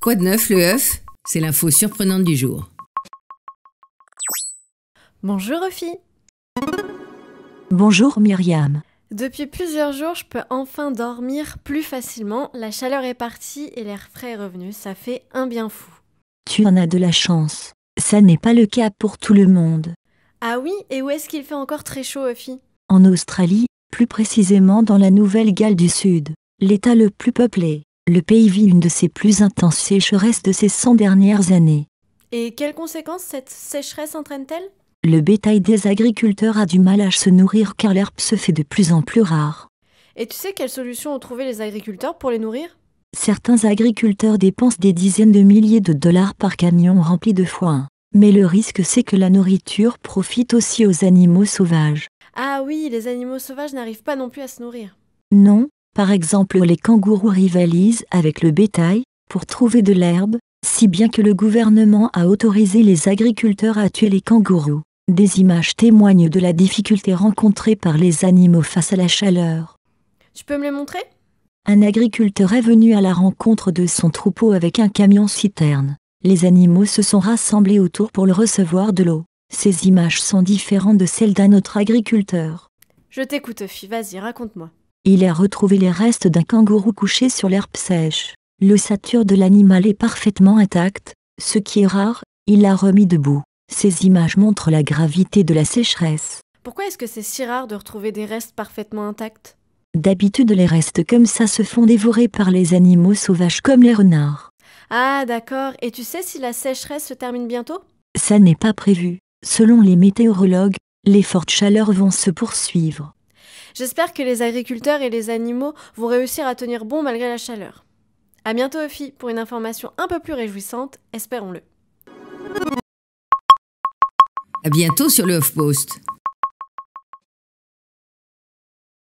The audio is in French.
Quoi de neuf, le œuf? C'est l'info surprenante du jour. Bonjour Ophi. Bonjour Myriam. Depuis plusieurs jours, je peux enfin dormir plus facilement. La chaleur est partie et l'air frais est revenu. Ça fait un bien fou. Tu en as de la chance. Ça n'est pas le cas pour tout le monde. Ah oui, et où est-ce qu'il fait encore très chaud, Ophi? En Australie, plus précisément dans la Nouvelle-Galles du Sud, l'état le plus peuplé, le pays vit une de ses plus intenses sécheresses de ces 100 dernières années. Et quelles conséquences cette sécheresse entraîne-t-elle? Le bétail des agriculteurs a du mal à se nourrir car l'herbe se fait de plus en plus rare. Et tu sais quelles solutions ont trouvé les agriculteurs pour les nourrir? Certains agriculteurs dépensent des dizaines de milliers de dollars par camion rempli de foin. Mais le risque c'est que la nourriture profite aussi aux animaux sauvages. Ah oui, les animaux sauvages n'arrivent pas non plus à se nourrir. Non, par exemple les kangourous rivalisent avec le bétail pour trouver de l'herbe, si bien que le gouvernement a autorisé les agriculteurs à tuer les kangourous. Des images témoignent de la difficulté rencontrée par les animaux face à la chaleur. Tu peux me les montrer? Un agriculteur est venu à la rencontre de son troupeau avec un camion-citerne. Les animaux se sont rassemblés autour pour le recevoir de l'eau. Ces images sont différentes de celles d'un autre agriculteur. Je t'écoute, Ophi, vas-y, raconte-moi. Il a retrouvé les restes d'un kangourou couché sur l'herbe sèche. L'ossature de l'animal est parfaitement intacte, ce qui est rare, il l'a remis debout. Ces images montrent la gravité de la sécheresse. Pourquoi est-ce que c'est si rare de retrouver des restes parfaitement intacts? D'habitude les restes comme ça se font dévorer par les animaux sauvages comme les renards. Ah d'accord, et tu sais si la sécheresse se termine bientôt? Ça n'est pas prévu. Selon les météorologues, les fortes chaleurs vont se poursuivre. J'espère que les agriculteurs et les animaux vont réussir à tenir bon malgré la chaleur. À bientôt Ophi pour une information un peu plus réjouissante, espérons-le. À bientôt sur le HuffPost.